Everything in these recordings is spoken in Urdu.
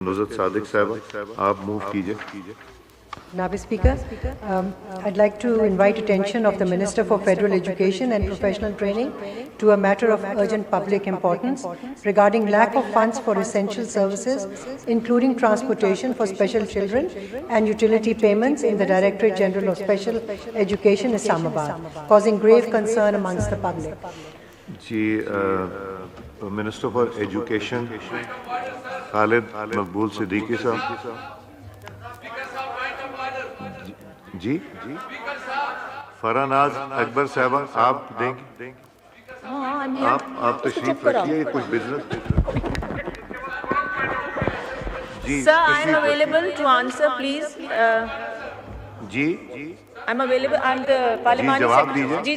نزت صادق صاحب آپ موو کیجئے. Honorable Speaker, I'd like to invite attention of the Minister for Federal Education and Professional Training to a matter of urgent public importance regarding lack of funds for essential services, including transportation for special children and utility payments in the Directorate General of Special Education, Islamabad, causing grave concern amongst the public. جی minister for education Khalid Maqbool Siddiqui صاحب. جی فرح ناز اکبر صاحبہ آپ دیں گے. آپ تشریف رکھیے. کچھ بزنس. جی Sir, I am available to answer, please. جی I'm available. I'm the Parliamentary Secretary.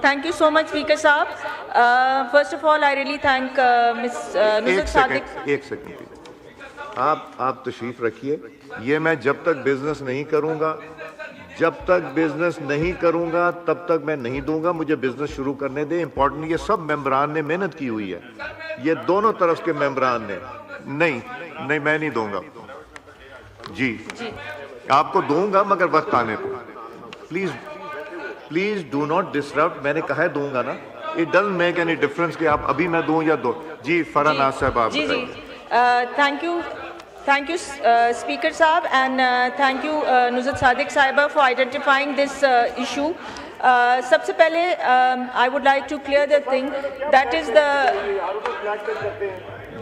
Thank you so much, Speaker Saab. First of all, I really thank Ms. Nuzhat Sadiq. ایک سیکنڈ آپ تشریف رکھیے. یہ میں جب تک بزنس نہیں کروں گا تب تک میں نہیں دوں گا. مجھے بزنس شروع کرنے دیں. امپورٹنٹ یہ سب ممبران نے محنت کی ہوئی ہے. یہ دونوں طرف کے ممبران نے. نہیں میں نہیں دوں گا. جی آپ کو دوں گا مگر وقت آنے پہ. Please do not disturb. میں نے کہا ہے دوں گا نا. It doesn't make any difference کہ آپ ابھی میں دوں یا دو. جی فرح ناز صاحب آپ جی Thank you, Speaker Saab, and thank you, Nuzhat Sadiq Sahiba, for identifying this issue. سب سے پہلے I would like to clear the thing that is the.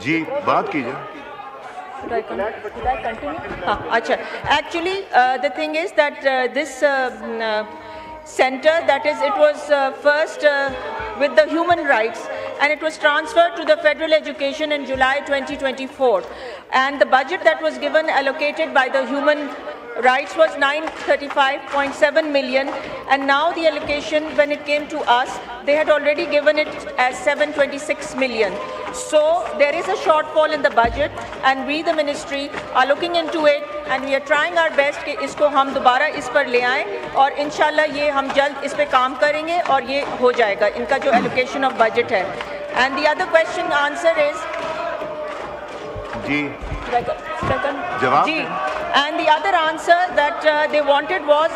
جی بات کیجیے. Should I continue? Acha. Actually, the thing is that this center, that is, it was first with the human rights, and it was transferred to the Federal Education in July 2024. And the budget that was given allocated by the human rights was 935.7 million, and now the allocation, when it came to us, they had already given it as 726 million. So there is a shortfall in the budget, and we, the ministry, are looking into it, and we are trying our best کہ اس کو ہم دوبارہ اس پر لے آئیں, اور انشاءاللہ یہ ہم جلد اس پہ کام کریں گے اور یہ ہو جائے گا ان کا جو allocation of budget ہے. And the other question answer is جواب. And the other answer that they wanted was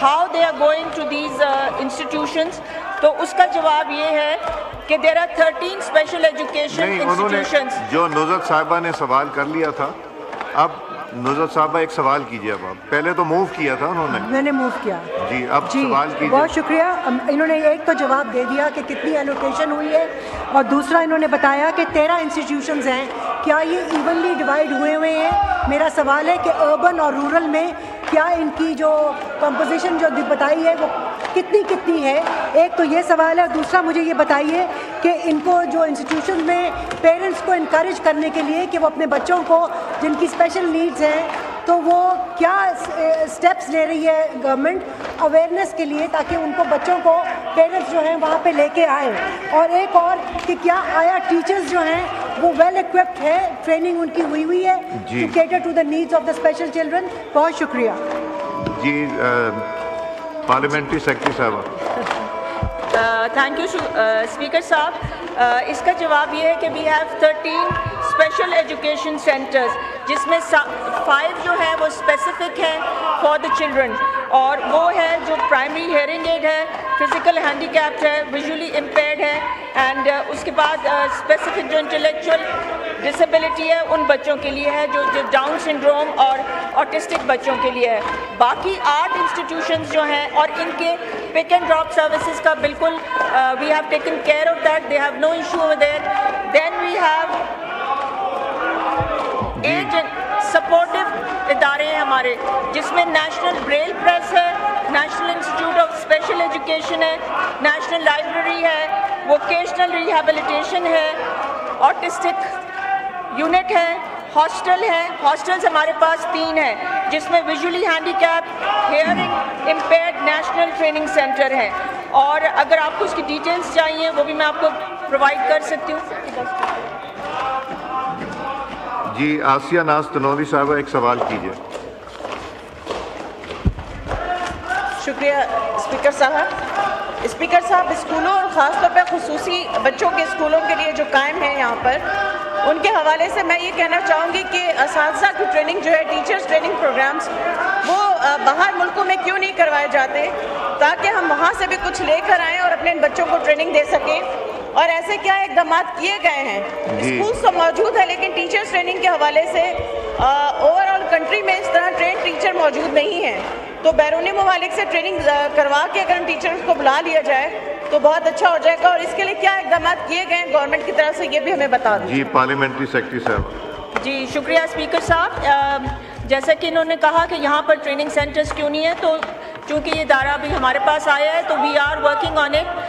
how they are going to these institutions. تو اس کا جواب یہ ہے کہ there are 13 special education institutions. جو نزت صاحبہ نے سوال کر لیا تھا, اب نزت صاحبہ ایک سوال کیجیے. اب آپ پہلے تو موو کیا تھا انہوں نے. میں نے موو کیا. جی اب سوال کیجیے. بہت شکریہ. انہوں نے ایک تو جواب دے دیا کہ کتنی ایلوکیشن ہوئی ہے, اور دوسرا انہوں نے بتایا کہ 13 انسٹیٹیوشنز ہیں. کیا یہ ایونلی ڈیوائڈ ہوئے ہیں؟ میرا سوال ہے کہ اربن اور رورل میں کیا ان کی جو کمپوزیشن جو بتائی ہے وہ کتنی ہے؟ ایک تو یہ سوال ہے. دوسرا مجھے یہ بتائیے کہ ان کو جو انسٹیٹیوشن میں پیرنٹس کو انکریج کرنے کے لیے کہ وہ اپنے بچوں کو جن کی اسپیشل نیڈز ہیں, تو وہ کیا اسٹیپس لے رہی ہے گورنمنٹ اویئرنیس کے لیے, تاکہ ان کو بچوں کو پیرنٹس جو ہیں وہاں پہ لے کے آئیں. اور ایک اور کہ کیا آیا ٹیچرز جو ہیں وہ ویل ایکوپڈ ہے, ٹریننگ ان کی ہوئی ہے to cater to the needs of the special children. بہت شکریہ. جی پارلیمنٹری سیکرٹری صاحبہ. تھینک یو اسپیکر صاحب. اس کا جواب یہ ہے کہ we have 13 special education centres, جس میں 5 جو ہیں وہ اسپیسیفک ہیں فار دا چلڈرن, اور وہ ہے جو پرائمری ہیئرنگ ایڈ ہے, فزیکل ہینڈی کیپڈ ہے, ویژولی امپیئرڈ ہے, اینڈ اس کے بعد اسپیسیفک جو انٹلیکچوئل ڈسیبلٹی ہے ان بچوں کے لیے ہے, جو ڈاؤن سنڈروم اور آٹسٹک بچوں کے لیے ہے. باقی 8 انسٹیٹیوشنز جو ہیں, اور ان کے پک اینڈ ڈراپ سروسز کا بالکل we have taken care of that, they have no issue with that. Then we have 8 سپورٹو ادارے ہیں ہمارے, جس میں نیشنل بریل پریس ہے, national institute of special education ہے, نیشنل لائبریری ہے, ووکیشنل ریہیبلیٹیشن ہے, آٹسٹک یونٹ ہے, ہاسٹل ہے. ہاسٹلز ہمارے پاس 3 ہیں, جس میں visually handicap, hearing impaired national training centre ہے. اور اگر آپ کو اس کی ڈیٹیلز چاہیے وہ بھی میں آپ کو پرووائڈ کر سکتی ہوں. جی آسیہ ناز تنوری صاحبہ ایک سوال کیجیے. شکریہ اسپیکر صاحب. اسپیکر صاحب, اسکولوں اور خاص طور پہ خصوصی بچوں کے اسکولوں کے لیے جو قائم ہیں یہاں پر, ان کے حوالے سے میں یہ کہنا چاہوں گی کہ اساتذہ کی ٹریننگ جو ہے، ٹیچرز ٹریننگ پروگرامز، وہ باہر ملکوں میں کیوں نہیں کروائے جاتے تاکہ ہم وہاں سے بھی کچھ لے کر آئیں اور اپنے ان بچوں کو ٹریننگ دے سکیں. اور ایسے کیا اقدامات کیے گئے ہیں. اسکولس تو موجود ہے لیکن ٹیچرز ٹریننگ کے حوالے سے اوور آل کنٹری میں اس طرح ٹرین ٹیچر موجود نہیں ہیں. تو بیرونی ممالک سے ٹریننگ کروا کے اگر ان ٹیچرز کو بلا لیا جائے تو بہت اچھا ہو جائے گا. اور اس کے لیے کیا اقدامات کیے گئے ہیں گورنمنٹ کی طرف سے یہ بھی ہمیں بتا دیں. جی پارلیمنٹری سیکرٹری صاحب. جی شکریہ اسپیکر صاحب. جیسا کہ انہوں نے کہا کہ یہاں پر ٹریننگ سینٹرز کیوں نہیں ہے، تو چونکہ یہ ادارہ ابھی ہمارے پاس آیا ہے تو we are working on it.